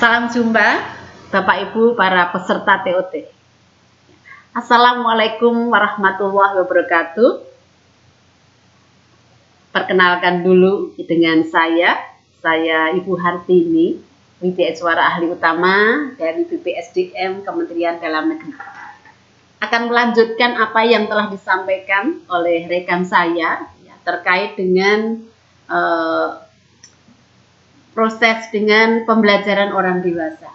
Salam jumpa Bapak Ibu para peserta TOT. Assalamualaikum warahmatullahi wabarakatuh. Perkenalkan dulu dengan saya Ibu Hartini, Widyaswara Ahli Utama dari BPSDM Kementerian Dalam Negeri. Akan melanjutkan apa yang telah disampaikan oleh rekan saya terkait dengan proses dengan pembelajaran orang dewasa.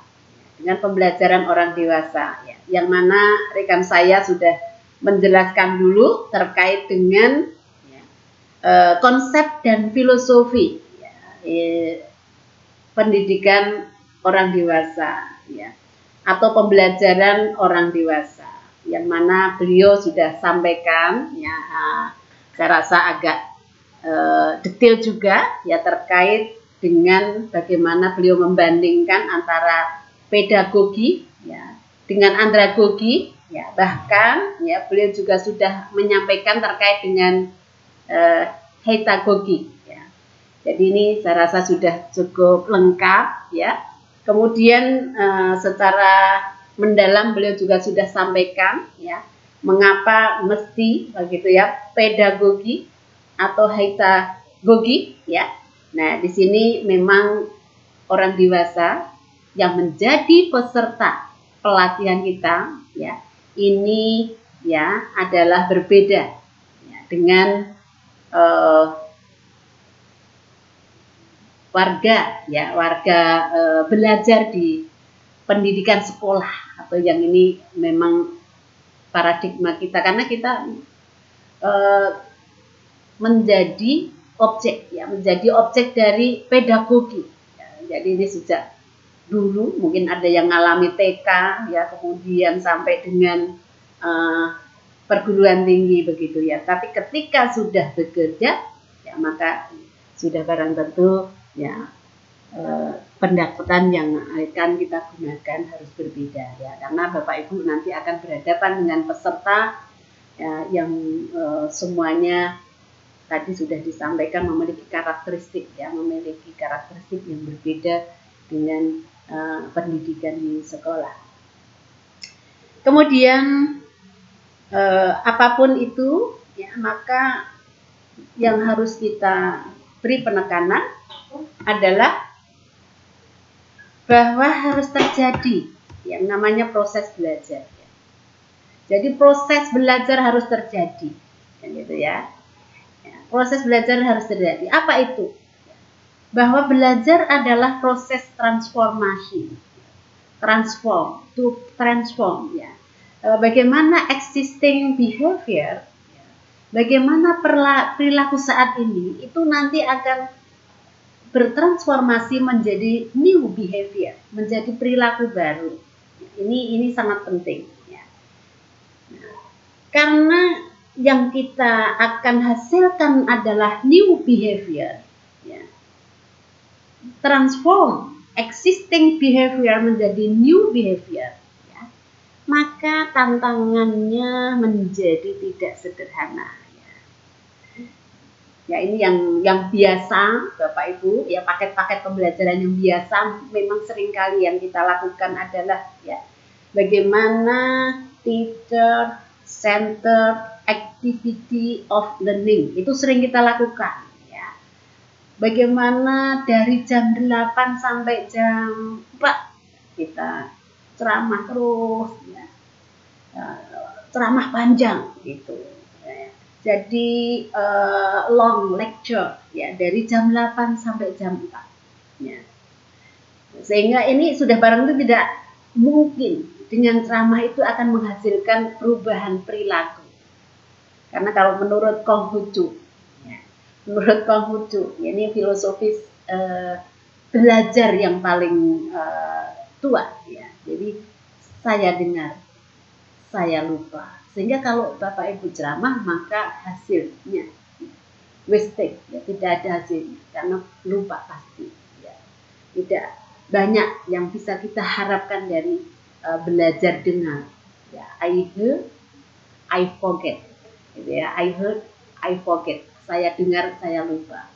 Dengan pembelajaran orang dewasa, yang mana rekan saya sudah menjelaskan dulu terkait dengan konsep dan filosofi pendidikan orang dewasa, atau pembelajaran orang dewasa, yang mana beliau sudah sampaikan, saya rasa agak detail juga, terkait dengan bagaimana beliau membandingkan antara pedagogi dengan andragogi, bahkan beliau juga sudah menyampaikan terkait dengan heitagogi. Jadi ini saya rasa sudah cukup lengkap, Kemudian secara mendalam beliau juga sudah sampaikan, mengapa mesti begitu pedagogi atau heitagogi, Nah, di sini memang orang dewasa yang menjadi peserta pelatihan kita, ini adalah berbeda dengan warga belajar di pendidikan sekolah, atau yang ini memang paradigma kita, karena kita menjadi objek dari pedagogi. Jadi ini sejak dulu mungkin ada yang mengalami TK, kemudian sampai dengan perguruan tinggi begitu, Tapi ketika sudah bekerja, maka sudah barang tentu pendekatan yang akan kita gunakan harus berbeda, karena Bapak Ibu nanti akan berhadapan dengan peserta yang semuanya tadi sudah disampaikan memiliki karakteristik yang berbeda dengan pendidikan di sekolah. Kemudian apapun itu, maka yang harus kita beri penekanan adalah bahwa harus terjadi yang namanya proses belajar. Jadi proses belajar harus terjadi, gitu ya. Proses belajar harus terjadi. Apa itu? Bahwa belajar adalah proses transformasi. Transform. Bagaimana existing behavior, bagaimana perilaku saat ini itu nanti akan bertransformasi menjadi new behavior, menjadi perilaku baru. Ini sangat penting. Karena yang kita akan hasilkan adalah new behavior, transform existing behavior menjadi new behavior, maka tantangannya menjadi tidak sederhana. Ini yang biasa Bapak Ibu, paket-paket pembelajaran yang biasa memang seringkali yang kita lakukan adalah bagaimana teacher center activity of learning, itu sering kita lakukan, Bagaimana dari jam 8 sampai jam 4 kita ceramah terus, ceramah panjang gitu. Jadi long lecture, dari jam 8 sampai jam 4. Sehingga ini sudah barang itu tidak mungkin dengan ceramah itu akan menghasilkan perubahan perilaku. Karena kalau menurut Konghucu, ini filosofis belajar yang paling tua, Jadi saya dengar, saya lupa. Sehingga kalau Bapak Ibu ceramah, maka hasilnya wasted, tidak ada hasilnya karena lupa pasti. Tidak banyak yang bisa kita harapkan dari belajar dengar. I heard, I forget. I heard, I forget. Saya dengar, saya lupa.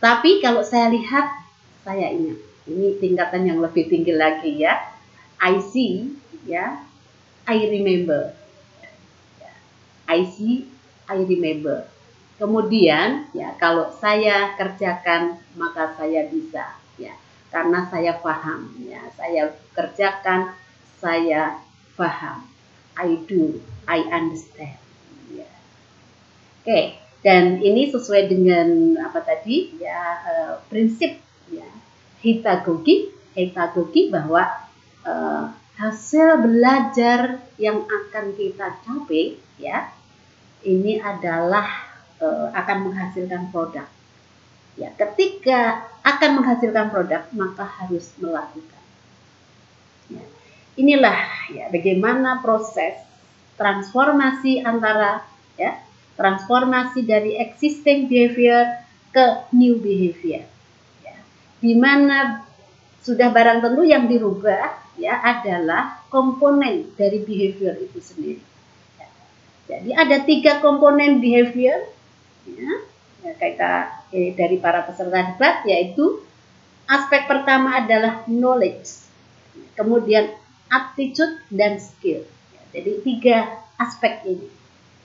Tapi kalau saya lihat, saya ingat. Ini tingkatan yang lebih tinggi lagi ya. I see, ya. I remember. Ya. I see, I remember. Kemudian ya kalau saya kerjakan maka saya bisa ya. Karena saya paham ya. Saya kerjakan, saya paham. I do, I understand. Ya. Oke, dan ini sesuai dengan apa tadi ya, prinsip ya hitagogi bahwa hasil belajar yang akan kita capai ya ini adalah akan menghasilkan produk. Ya, ketika akan menghasilkan produk maka harus melakukan. Ya. Inilah ya bagaimana proses transformasi antara ya transformasi dari existing behavior ke new behavior. Ya. Di mana sudah barang tentu yang dirubah ya adalah komponen dari behavior itu sendiri. Ya. Jadi ada 3 komponen behavior ya, dari para peserta debat, yaitu aspek pertama adalah knowledge, kemudian attitude dan skill. Ya, jadi 3 aspek ini.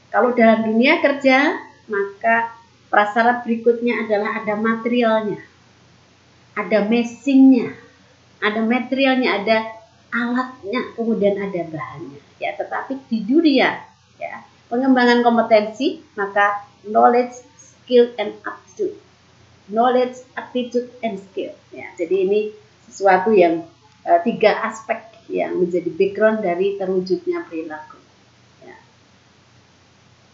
Kalau dalam dunia kerja, maka prasyarat berikutnya adalah ada materialnya, ada mesinnya, ada materialnya, ada alatnya, kemudian ada bahannya. Ya, tetapi di dunia ya, pengembangan kompetensi, maka knowledge, skill, and attitude. Knowledge, attitude, and skill. Ya, jadi ini sesuatu yang 3 aspek yang menjadi background dari terwujudnya perilaku. Ya.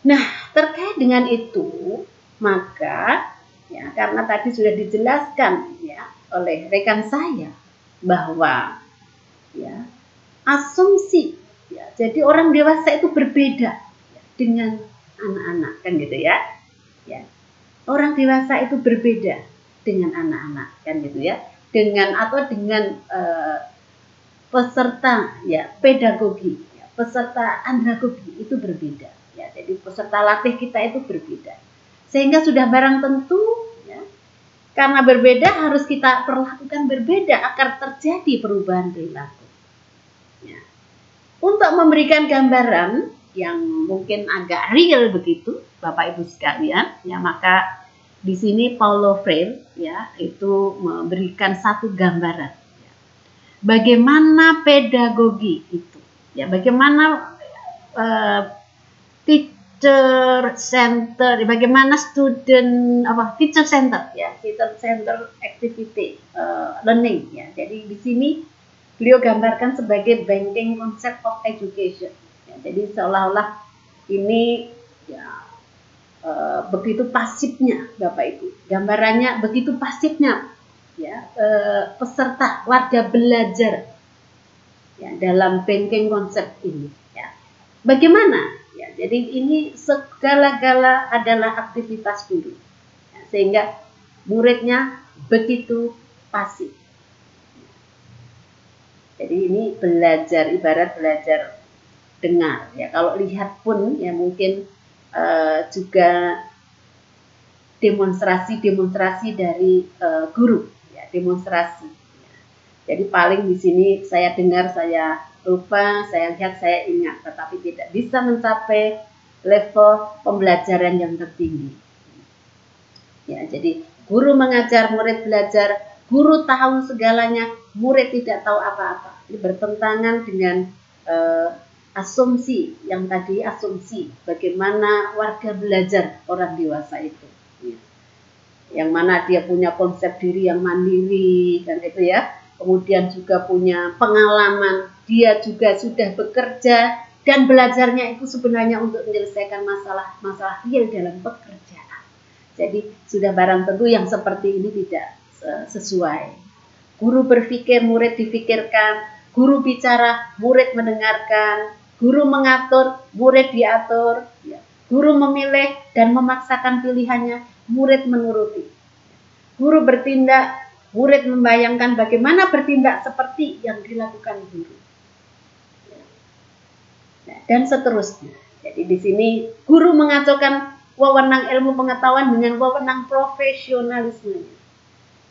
Nah, terkait dengan itu, maka ya karena tadi sudah dijelaskan ya oleh rekan saya bahwa ya asumsi ya, jadi orang dewasa itu berbeda ya, dengan anak-anak kan gitu ya. Ya. Orang dewasa itu berbeda dengan anak-anak kan gitu ya. Dengan peserta ya pedagogi, ya, peserta andragogi itu berbeda. Ya, jadi peserta latih kita itu berbeda. Sehingga sudah barang tentu ya, karena berbeda harus kita perlakukan berbeda agar terjadi perubahan perilaku. Ya. Untuk memberikan gambaran yang mungkin agak real begitu, Bapak Ibu sekalian, ya maka di sini Paulo Freire ya itu memberikan satu gambaran ya, bagaimana pedagogi itu, ya bagaimana teacher center, bagaimana teacher center ya, teacher center activity learning ya. Jadi di sini beliau gambarkan sebagai banking concept of education. Ya, jadi seolah-olah ini ya begitu pasifnya Bapak Ibu. Gambarannya begitu pasifnya ya peserta warga belajar ya dalam banking concept ini ya. Bagaimana? Ya, jadi ini segala-gala adalah aktivitas guru. Ya, sehingga muridnya begitu pasif. Jadi ini belajar, ibarat belajar dengar ya. Kalau lihat pun ya mungkin juga demonstrasi dari guru ya, demonstrasi ya. Jadi paling di sini saya dengar, saya lupa, saya lihat, saya ingat, tetapi tidak bisa mencapai level pembelajaran yang tertinggi ya. Jadi guru mengajar, murid belajar, guru tahu segalanya, murid tidak tahu apa-apa. Ini bertentangan dengan asumsi yang tadi, asumsi bagaimana warga belajar orang dewasa itu ya. Yang mana dia punya konsep diri yang mandiri dan itu ya, kemudian juga punya pengalaman, dia juga sudah bekerja dan belajarnya itu sebenarnya untuk menyelesaikan masalah real dalam pekerjaan. Jadi sudah barang tentu yang seperti ini tidak sesuai. Guru berpikir, murid difikirkan, guru bicara, murid mendengarkan, guru mengatur, murid diatur, ya. Guru memilih dan memaksakan pilihannya, murid menuruti. Guru bertindak, murid membayangkan bagaimana bertindak seperti yang dilakukan guru. Nah, dan seterusnya. Jadi di sini guru mengacaukan wewenang ilmu pengetahuan dengan wewenang profesionalismenya.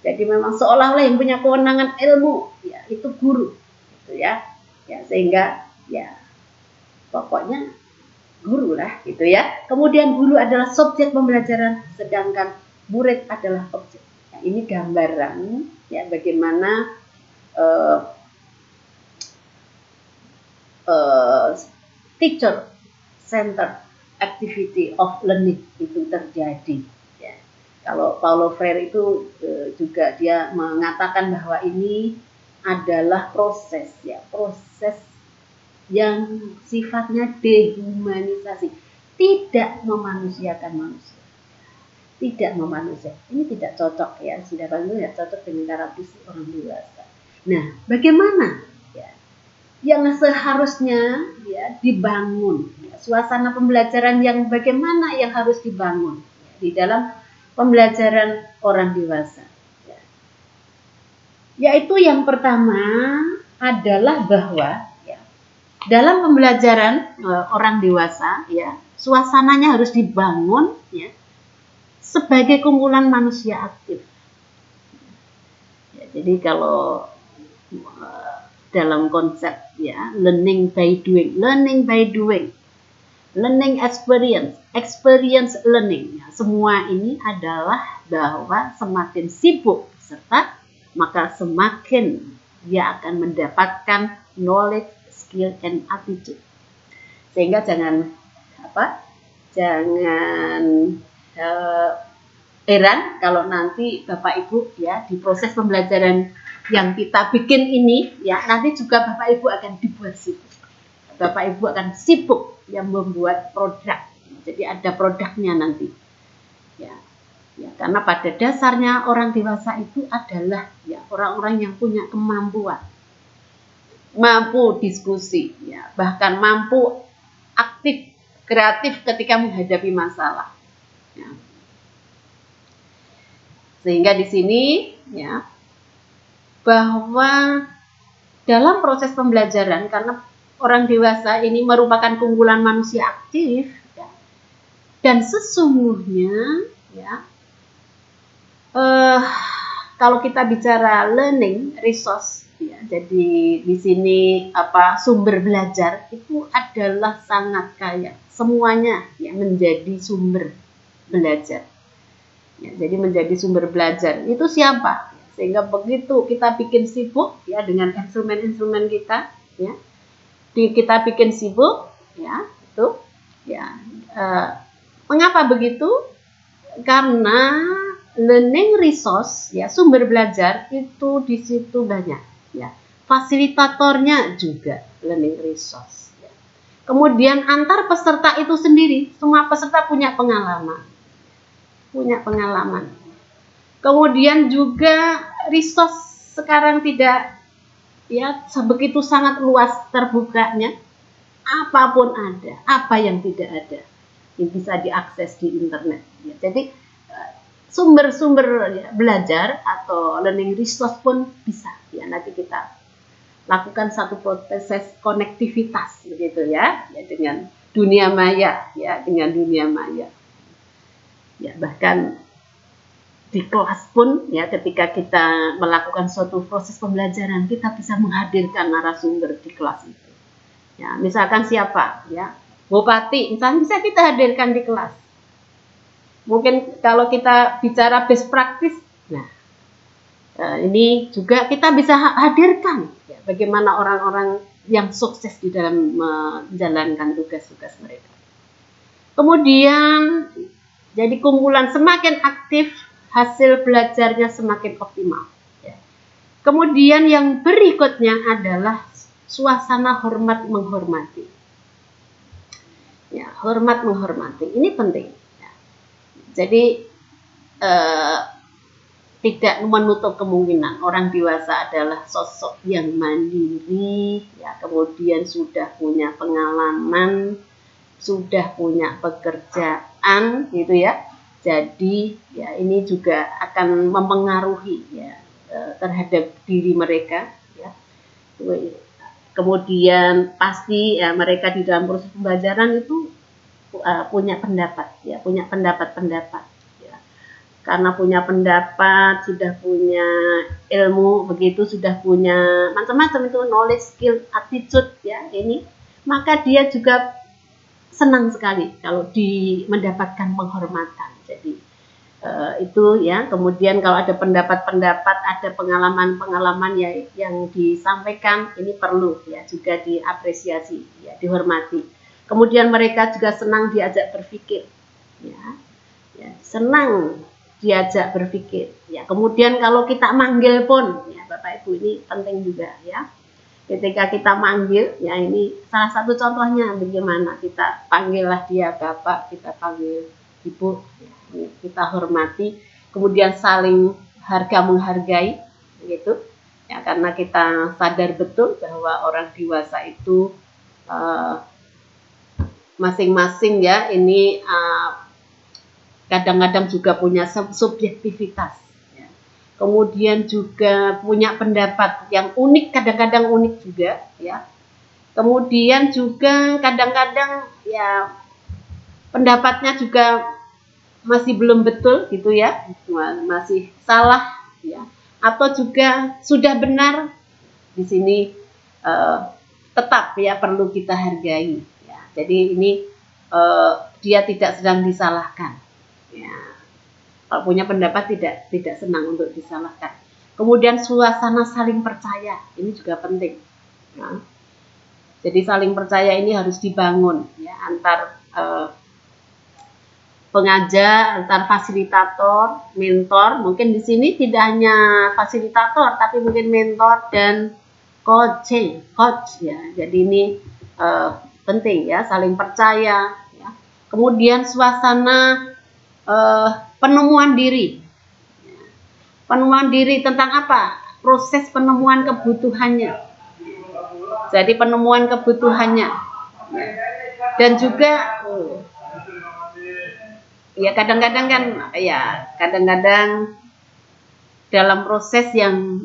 Jadi memang seolah-olah yang punya kewenangan ilmu, ya itu guru, gitu ya. Ya sehingga ya pokoknya guru lah, gitu ya. Kemudian guru adalah subjek pembelajaran, sedangkan murid adalah objek. Nah, ini gambaran ya bagaimana teacher center activity of learning itu terjadi. Ya. Kalau Paulo Freire itu juga dia mengatakan bahwa ini adalah proses ya, proses yang sifatnya dehumanisasi, tidak memanusiakan manusia. Tidak memanusiakan. Ini tidak cocok ya, sudah paling tidak cocok dengan karakteristik orang dewasa. Nah, bagaimana ya yang seharusnya ya dibangun ya, suasana pembelajaran yang bagaimana yang harus dibangun ya, di dalam pembelajaran orang dewasa ya. Yaitu yang pertama adalah bahwa ya, dalam pembelajaran orang dewasa ya, suasananya harus dibangun ya sebagai kumpulan manusia aktif ya, jadi kalau dalam konsep ya learning by doing, learning experience learning ya, semua ini adalah bahwa semakin sibuk peserta maka semakin dia akan mendapatkan knowledge, skill, and attitude. Sehingga jangan heran kalau nanti Bapak Ibu ya di proses pembelajaran yang kita bikin ini ya nanti juga Bapak Ibu akan dibuat sibuk. Bapak Ibu akan sibuk yang membuat produk. Jadi ada produknya nanti. Ya. Ya, karena pada dasarnya orang dewasa itu adalah ya orang-orang yang punya kemampuan. Mampu diskusi ya, bahkan mampu aktif, kreatif ketika menghadapi masalah. Ya. Sehingga di sini ya bahwa dalam proses pembelajaran karena orang dewasa ini merupakan kumpulan manusia aktif ya, dan sesungguhnya ya kalau kita bicara learning resource ya, jadi di sini sumber belajar itu adalah sangat kaya, semuanya ya menjadi sumber belajar. Ya, jadi menjadi sumber belajar itu siapa? Sehingga begitu kita bikin sibuk ya dengan instrumen-instrumen kita, ya, kita bikin sibuk, ya, itu, ya. Mengapa begitu? Karena learning resource, ya, sumber belajar itu di situ banyak, ya. Fasilitatornya juga learning resource. Ya. Kemudian antar peserta itu sendiri, semua peserta punya pengalaman. Kemudian juga resource sekarang tidak ya sebegitu sangat luas terbukanya, apapun ada, apa yang tidak ada yang bisa diakses di internet. Ya, jadi sumber-sumber ya, belajar atau learning resource pun bisa. Ya, nanti kita lakukan satu proses konektivitas begitu ya dengan dunia maya ya dengan dunia maya. Ya, bahkan di kelas pun ya ketika kita melakukan suatu proses pembelajaran kita bisa menghadirkan narasumber di kelas itu. Ya, misalkan siapa ya bupati misalnya bisa kita hadirkan di kelas. Mungkin kalau kita bicara best practice, nah ini juga kita bisa hadirkan ya, bagaimana orang-orang yang sukses di dalam menjalankan tugas-tugas mereka. Kemudian jadi kumpulan semakin aktif, hasil belajarnya semakin optimal. Ya. Kemudian yang berikutnya adalah suasana hormat menghormati. Ya, hormat menghormati ini penting. Ya. Jadi tidak menutup kemungkinan orang dewasa adalah sosok yang mandiri, ya, kemudian sudah punya pengalaman, sudah punya pekerjaan gitu ya. Jadi ya ini juga akan mempengaruhi ya terhadap diri mereka ya. Kemudian pasti ya mereka di dalam proses pembelajaran itu punya pendapat ya, punya pendapat ya. karena punya pendapat, sudah punya ilmu, begitu sudah punya macam-macam itu knowledge, skill, attitude ya ini, maka dia juga senang sekali kalau mendapatkan penghormatan. Jadi itu ya. Kemudian kalau ada pendapat-pendapat, ada pengalaman-pengalaman ya yang disampaikan, ini perlu ya juga diapresiasi, ya dihormati. Kemudian mereka juga senang diajak berpikir, ya senang diajak berpikir. Ya kemudian kalau kita manggil pun, ya Bapak Ibu ini penting juga ya. Ketika kita manggil, ya ini salah satu contohnya bagaimana kita panggillah dia Bapak, kita panggil Ibu, ya, kita hormati, kemudian saling harga menghargai, gitu. Ya karena kita sadar betul bahwa orang dewasa itu masing-masing ya ini kadang-kadang juga punya subjektivitas. Kemudian juga punya pendapat yang unik, kadang-kadang unik juga ya. Kemudian juga kadang-kadang ya pendapatnya juga masih belum betul gitu ya, masih salah ya, atau juga sudah benar. Di sini tetap ya perlu kita hargai ya. Jadi ini dia tidak sedang disalahkan ya. Kalau punya pendapat tidak senang untuk disalahkan. Kemudian suasana saling percaya, ini juga penting. Ya. Jadi saling percaya ini harus dibangun ya antar pengajar, antar fasilitator, mentor. Mungkin di sini tidak hanya fasilitator, tapi mungkin mentor dan coach ya. Jadi ini penting ya, saling percaya. Ya. Kemudian suasana penemuan diri. Penemuan diri tentang apa? Proses penemuan kebutuhannya. Jadi penemuan kebutuhannya. Dan juga ya kadang-kadang kan ya kadang-kadang dalam proses yang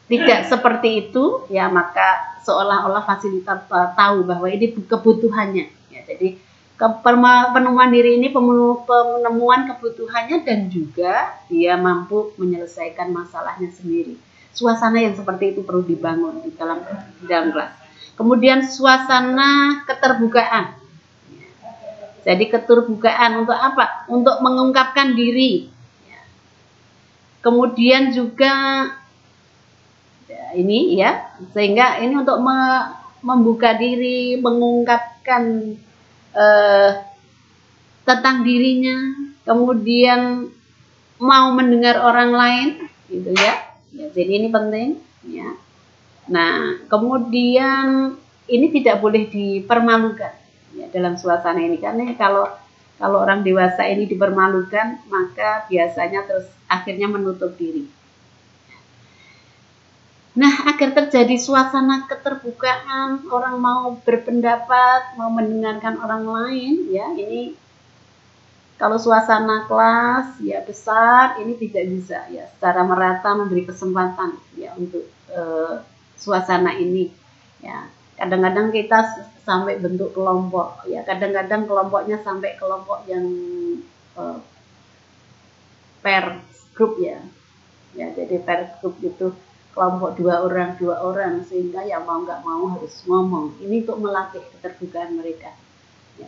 tidak seperti itu ya, maka seolah-olah fasilitator tahu bahwa ini kebutuhannya. Ya, jadi penemuan diri ini penemuan kebutuhannya dan juga dia mampu menyelesaikan masalahnya sendiri. Suasana yang seperti itu perlu dibangun di dalam kelas. Kemudian suasana keterbukaan. Jadi keterbukaan untuk apa? Untuk mengungkapkan diri. Kemudian juga ini ya, sehingga ini untuk membuka diri, mengungkapkan tentang dirinya, kemudian mau mendengar orang lain, gitu ya. Jadi ini penting, ya. Nah, kemudian ini tidak boleh dipermalukan ya, dalam suasana ini, karena kalau orang dewasa ini dipermalukan, maka biasanya terus akhirnya menutup diri. Nah, agar terjadi suasana keterbukaan, orang mau berpendapat, mau mendengarkan orang lain, ya ini kalau suasana kelas ya besar, ini tidak bisa ya secara merata memberi kesempatan ya untuk suasana ini. Ya, kadang-kadang kita sampai bentuk kelompok, ya kadang-kadang kelompoknya sampai kelompok yang per group ya. Ya, jadi per group itu kelompok dua orang sehingga yang mau nggak mau harus ngomong. Ini untuk melatih keterbukaan mereka. Ya.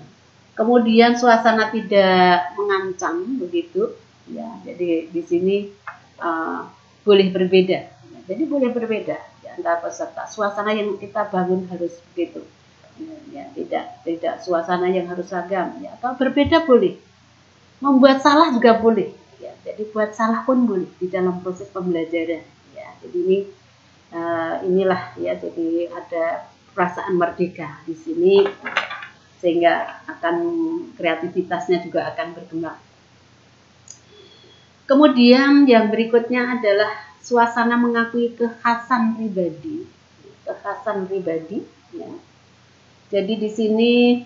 Kemudian suasana tidak mengancam begitu. Ya, jadi di sini boleh berbeda. Ya, jadi boleh berbeda di antara peserta. Suasana yang kita bangun harus begitu. Ya, tidak suasana yang harus seragam. Ya, atau berbeda boleh. Membuat salah juga boleh. Ya, jadi buat salah pun boleh di dalam proses pembelajaran. Jadi ini inilah ya, jadi ada perasaan merdeka di sini sehingga akan kreativitasnya juga akan berkembang. Kemudian yang berikutnya adalah suasana mengakui kekhasan pribadi, ya. Jadi di sini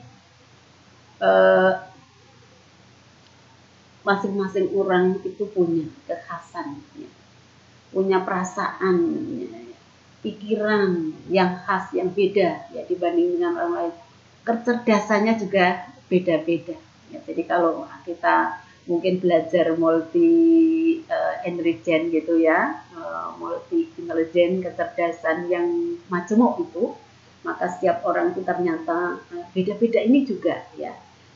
masing-masing orang itu punya kekhasan. Ya. Punya perasaan, pikiran yang khas, yang beda ya dibanding dengan orang lain. Kecerdasannya juga beda-beda. Ya, jadi kalau kita mungkin belajar multi enrichen gitu ya, multi intelijen, kecerdasan yang majemuk itu, maka setiap orang itu ternyata beda-beda ini juga ya.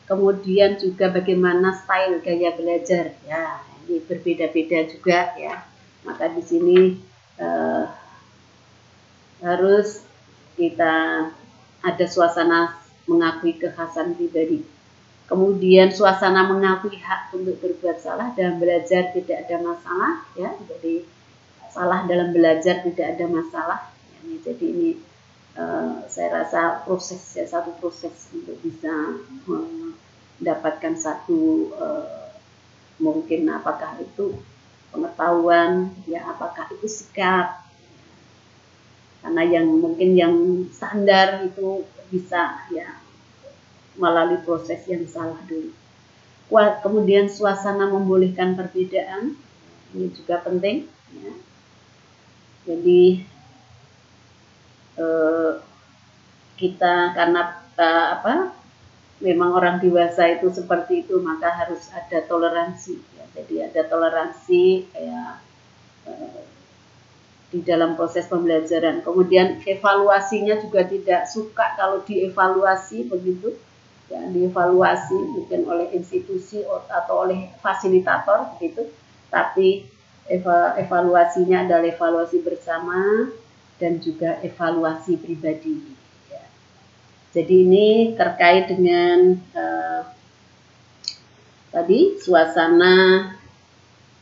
Kemudian juga bagaimana style gaya belajar ya, ini berbeda-beda juga ya. Maka di sini harus kita ada suasana mengakui kekhasan pribadi. Kemudian suasana mengakui hak untuk berbuat salah dan belajar tidak ada masalah ya. Jadi salah dalam belajar tidak ada masalah. Jadi ini saya rasa proses ya, satu proses untuk bisa mendapatkan satu mungkin apakah itu pengetahuan ya, apakah itu sikap, karena yang mungkin yang standar itu bisa ya melalui proses yang salah dulu. Kemudian suasana membolehkan perbedaan, ini juga penting ya. Jadi kita karena memang orang dewasa itu seperti itu, maka harus ada toleransi ya. Jadi ada toleransi ya di dalam proses pembelajaran. Kemudian evaluasinya juga tidak suka kalau dievaluasi begitu ya, dievaluasi mungkin oleh institusi atau oleh fasilitator begitu, tapi evaluasinya adalah evaluasi bersama dan juga evaluasi pribadi ya. Jadi ini terkait dengan tadi suasana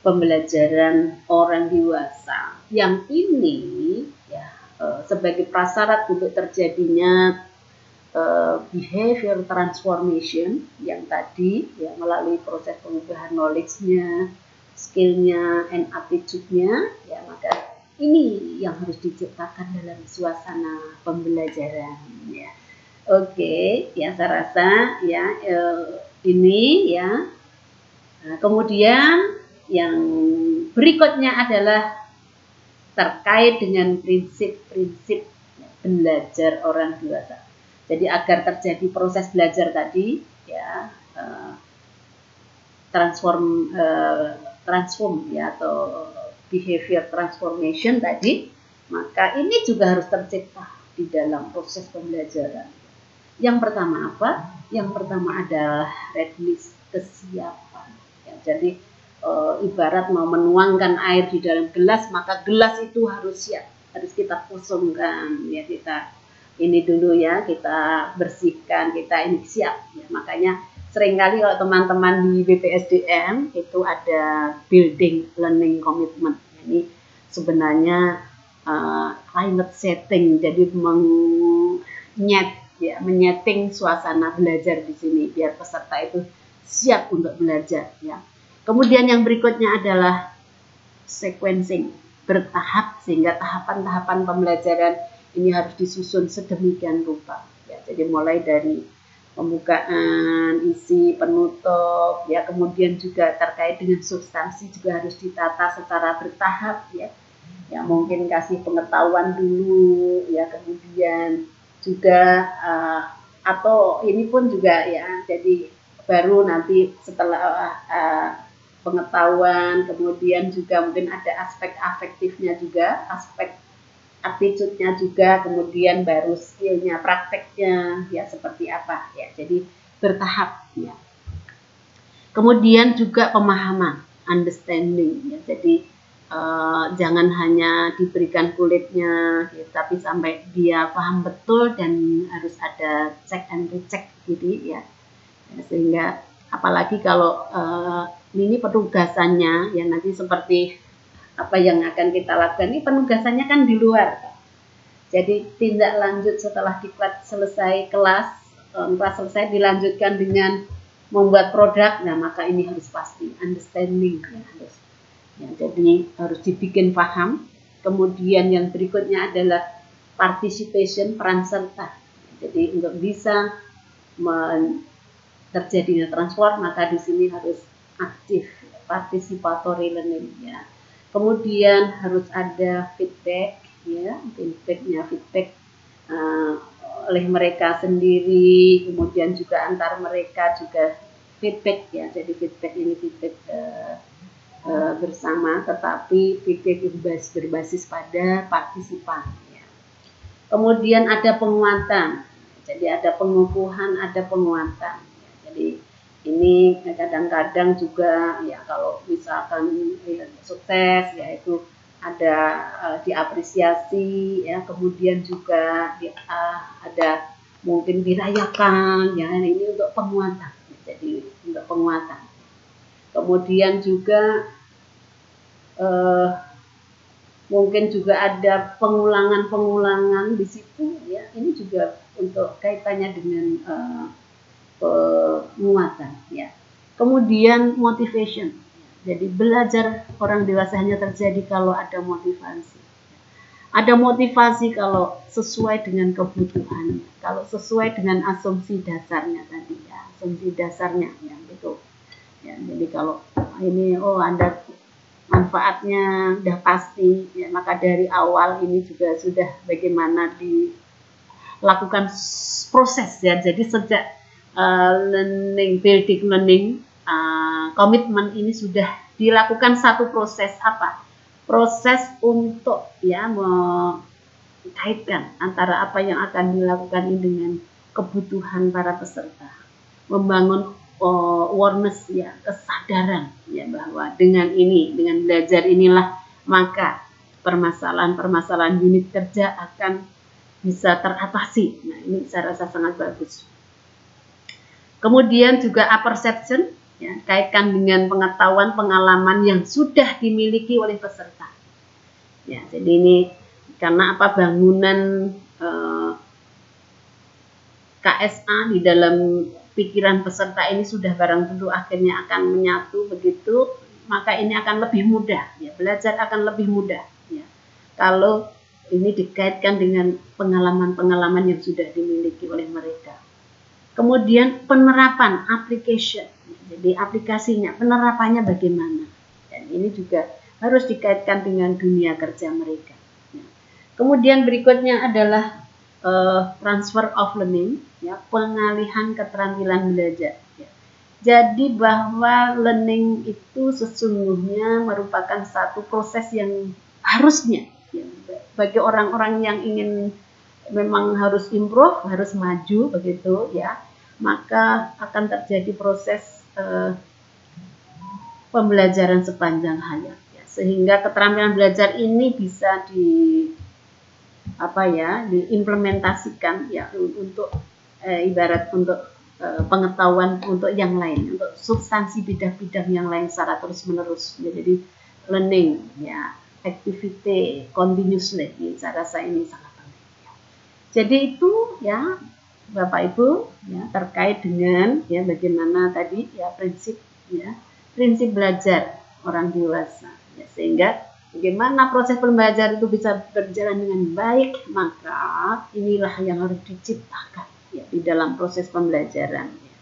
pembelajaran orang dewasa yang ini ya sebagai prasyarat untuk terjadinya behavior transformation yang tadi ya, melalui proses pengubahan knowledge-nya, skill-nya, and attitude-nya ya, maka ini yang harus diciptakan dalam suasana pembelajaran ya. Oke, ya saya rasa ya ini ya. Nah, kemudian yang berikutnya adalah terkait dengan prinsip-prinsip belajar orang dewasa. Jadi agar terjadi proses belajar tadi ya transform ya atau behavior transformation tadi, maka ini juga harus tercipta di dalam proses pembelajaran. Yang pertama apa? Yang pertama adalah readiness, kesiapan. Ya, jadi ibarat mau menuangkan air di dalam gelas, maka gelas itu harus siap, harus kita kosongkan ya, kita ini dulu ya, kita bersihkan, kita ini siap ya. Makanya seringkali kalau teman-teman di BPSDM itu ada building learning commitment, ini sebenarnya climate setting, jadi menyeting suasana belajar di sini biar peserta itu siap untuk belajar ya. Kemudian yang berikutnya adalah sequencing, bertahap, sehingga tahapan-tahapan pembelajaran ini harus disusun sedemikian rupa ya. Jadi mulai dari pembukaan, isi, penutup ya, kemudian juga terkait dengan substansi juga harus ditata secara bertahap ya. Ya mungkin kasih pengetahuan dulu ya, kemudian juga atau ini pun juga ya, jadi baru nanti setelah pengetahuan, kemudian juga mungkin ada aspek afektifnya juga, aspek attitude-nya juga, kemudian baru skill-nya, prakteknya ya seperti apa ya. Jadi bertahap ya. Kemudian juga pemahaman, understanding ya. Jadi jangan hanya diberikan kulitnya gitu, tapi sampai dia paham betul, dan harus ada check and recheck gitu ya. Sehingga apalagi kalau ini penugasannya ya nanti seperti apa yang akan kita lakukan, ini penugasannya kan di luar. Jadi tindak lanjut setelah diklat selesai kelas selesai dilanjutkan dengan membuat produk. Nah, maka ini harus pasti understanding ya, harus ya, jadi harus dibikin paham. Kemudian yang berikutnya adalah participation, peran serta. Jadi untuk bisa terjadinya transform, maka di sini harus aktif, participatory learning ya. Kemudian harus ada feedback ya, feedback oleh mereka sendiri, kemudian juga antar mereka juga feedback ya. Jadi feedback ini feedback bersama, tetapi feedback itu berbasis pada partisipan. Ya. Kemudian ada penguatan. Jadi ada pengukuhan, ada penguatan. Ya. Jadi ini kadang-kadang juga ya kalau misalkan ya, sukses yaitu ada diapresiasi ya, kemudian juga ada mungkin dirayakan ya, ini untuk penguatan. Jadi untuk penguatan. Kemudian juga mungkin juga ada pengulangan di situ ya, ini juga untuk kaitannya dengan penguatan ya. Kemudian motivation, jadi belajar orang dewasa hanya terjadi kalau ada motivasi. Ada motivasi kalau sesuai dengan kebutuhan, kalau sesuai dengan asumsi dasarnya tadi ya, asumsi dasarnya ya gitu ya. Jadi kalau ini Anda manfaatnya udah pasti ya, maka dari awal ini juga sudah bagaimana dilakukan proses ya. Jadi sejak building learning komitmen ini sudah dilakukan satu proses proses untuk ya mengkaitkan antara apa yang akan dilakukan ini dengan kebutuhan para peserta, membangun awareness ya, kesadaran ya bahwa dengan belajar inilah maka permasalahan unit kerja akan bisa teratasi. Nah, ini saya rasa sangat bagus. Kemudian juga apperception ya, kaitkan dengan pengetahuan pengalaman yang sudah dimiliki oleh peserta. Ya, jadi ini karena bangunan KSA di dalam pikiran peserta ini sudah barang tentu akhirnya akan menyatu begitu, maka ini akan lebih mudah ya, belajar akan lebih mudah ya kalau ini dikaitkan dengan pengalaman-pengalaman yang sudah dimiliki oleh mereka. Kemudian penerapan application, jadi aplikasinya, penerapannya bagaimana, dan ini juga harus dikaitkan dengan dunia kerja mereka. Kemudian berikutnya adalah transfer of learning, ya, pengalihan keterampilan belajar. Ya. Jadi bahwa learning itu sesungguhnya merupakan satu proses yang harusnya ya, bagi orang-orang yang ingin memang harus improve, harus maju begitu ya, maka akan terjadi proses pembelajaran sepanjang hayat ya, sehingga keterampilan belajar ini bisa diimplementasikan ya untuk ibarat untuk pengetahuan untuk yang lain, untuk substansi bidang-bidang yang lain secara terus-menerus ya. Jadi learning ya, activity continuously ya, saya rasa ini sangat penting ya. Jadi itu ya Bapak Ibu ya, terkait dengan ya bagaimana tadi ya prinsip belajar orang dewasa ya, sehingga bagaimana proses pembelajaran itu bisa berjalan dengan baik, maka inilah yang harus diciptakan ya di dalam proses pembelajaran ya.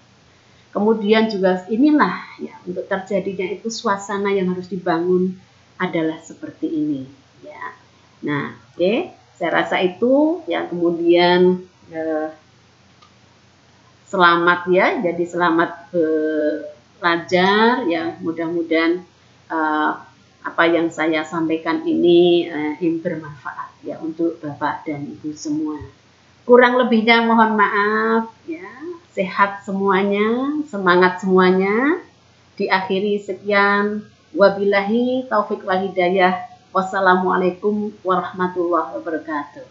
Kemudian juga inilah ya untuk terjadinya itu suasana yang harus dibangun adalah seperti ini ya. Nah, saya rasa itu ya. Kemudian selamat ya, jadi selamat belajar ya, mudah-mudahan apa yang saya sampaikan ini bermanfaat ya untuk Bapak dan Ibu semua. Kurang lebihnya mohon maaf ya. Sehat semuanya, semangat semuanya. Diakhiri sekian, wabillahi taufik wal hidayah. Wassalamualaikum warahmatullahi wabarakatuh.